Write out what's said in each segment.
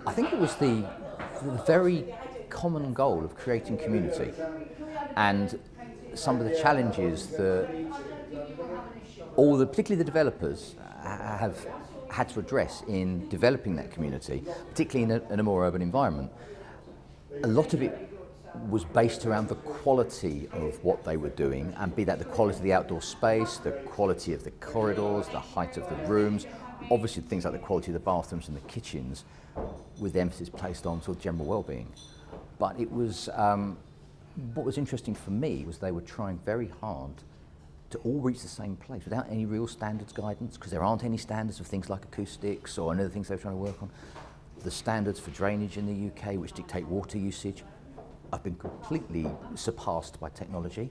I think it was the very common goal of creating community, and some of the challenges that particularly the developers, have had to address in developing that community, particularly in a more urban environment. A lot of it was based around the quality of what they were doing, and be that the quality of the outdoor space, the quality of the corridors, the height of the rooms, obviously things like the quality of the bathrooms and the kitchens, with the emphasis placed on sort of general well-being. But it was, what was interesting for me was they were trying very hard to all reach the same place without any real standards guidance, because there aren't any standards of things like acoustics or any other things they were trying to work on. The standards for drainage in the UK, which dictate water usage, have been completely surpassed by technology.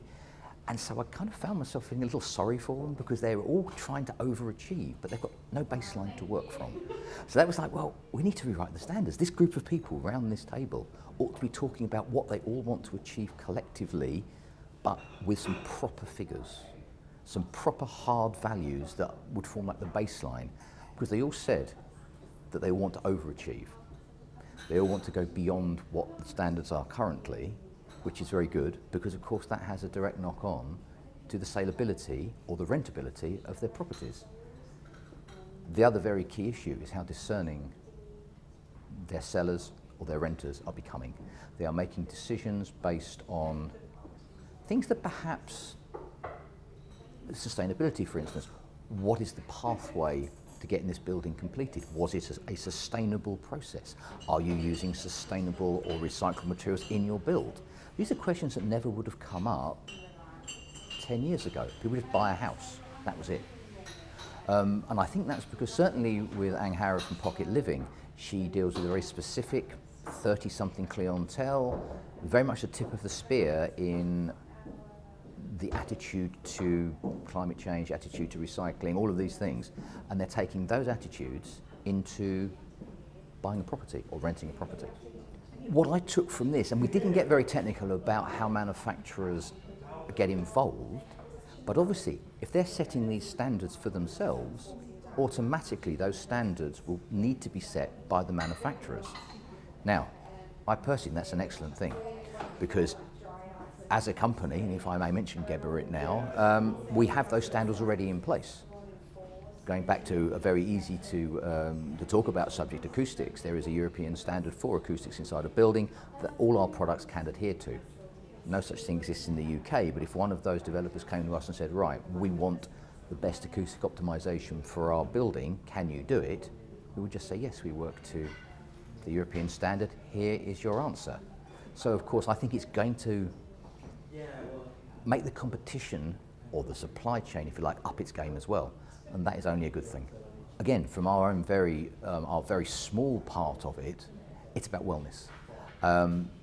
And so I kind of found myself feeling a little sorry for them, because they were all trying to overachieve, but they've got no baseline to work from. So that was like, well, we need to rewrite the standards. This group of people around this table ought to be talking about what they all want to achieve collectively, but with some proper figures, some proper hard values that would form like the baseline, because they all said that they want to overachieve. They all want to go beyond what the standards are currently, which is very good, because of course that has a direct knock-on to the saleability or the rentability of their properties. The other very key issue is how discerning their sellers or their renters are becoming. They are making decisions based on things that perhaps, sustainability for instance, what is the pathway to getting this building completed? Was it a sustainable process? Are you using sustainable or recycled materials in your build? These are questions that never would have come up 10 years ago. People would just buy a house, that was it. And I think that's because certainly with Ang Hara from Pocket Living, she deals with a very specific 30-something clientele, very much the tip of the spear in the attitude to climate change, attitude to recycling, all of these things. And they're taking those attitudes into buying a property or renting a property. What I took from this, and we didn't get very technical about how manufacturers get involved, but obviously if they're setting these standards for themselves, automatically those standards will need to be set by the manufacturers. Now, I personally think that's an excellent thing, because as a company, and if I may mention Geberit now, we have those standards already in place. Going back to a very easy to talk about subject, acoustics, there is a European standard for acoustics inside a building that all our products can adhere to. No such thing exists in the UK, but if one of those developers came to us and said, right, we want the best acoustic optimization for our building, can you do it? We would just say, yes, we work to the European standard, here is your answer. So of course, I think it's going to make the competition, or the supply chain, if you like, up its game as well. And that is only a good thing. Again, from our own very small part of it, it's about wellness.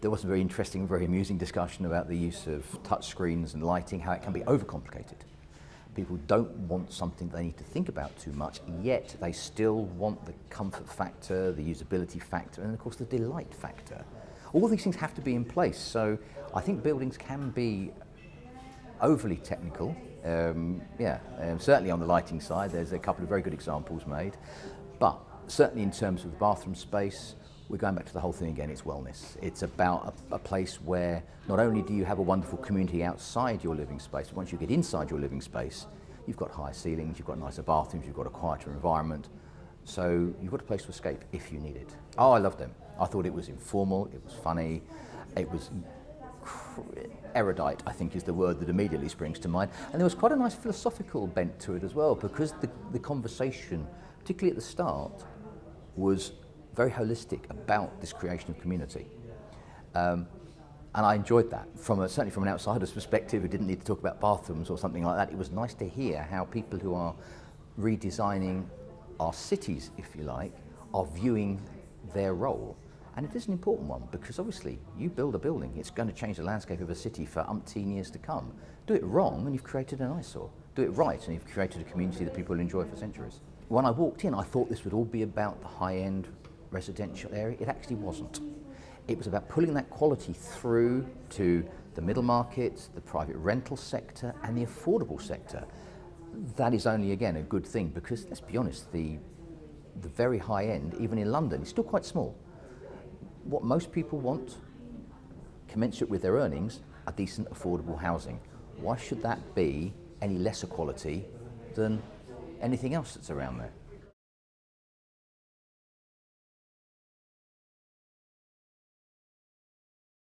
There was a very interesting, very amusing discussion about the use of touch screens and lighting, how it can be overcomplicated. People don't want something they need to think about too much, yet they still want the comfort factor, the usability factor, and of course the delight factor. All these things have to be in place. So I think buildings can be overly technical. Certainly on the lighting side, there's a couple of very good examples made. But certainly in terms of the bathroom space, we're going back to the whole thing again, it's wellness. It's about a place where not only do you have a wonderful community outside your living space, but once you get inside your living space, you've got higher ceilings, you've got nicer bathrooms, you've got a quieter environment. So you've got a place to escape if you need it. Oh, I loved them. I thought it was informal, it was funny, it was erudite, I think is the word that immediately springs to mind. And there was quite a nice philosophical bent to it as well, because the conversation, particularly at the start, was very holistic about this creation of community. And I enjoyed that. Certainly from an outsider's perspective who didn't need to talk about bathrooms or something like that, it was nice to hear how people who are redesigning our cities, if you like, are viewing their role. And it is an important one, because obviously you build a building, it's going to change the landscape of a city for umpteen years to come. Do it wrong and you've created an eyesore. Do it right and you've created a community that people will enjoy for centuries. When I walked in, I thought this would all be about the high-end residential area. It actually wasn't. It was about pulling that quality through to the middle market, the private rental sector and the affordable sector. That is only, again, a good thing, because let's be honest, the very high end, even in London, is still quite small. what most people want, commensurate with their earnings, are decent, affordable housing. Why should that be any lesser quality than anything else that's around there?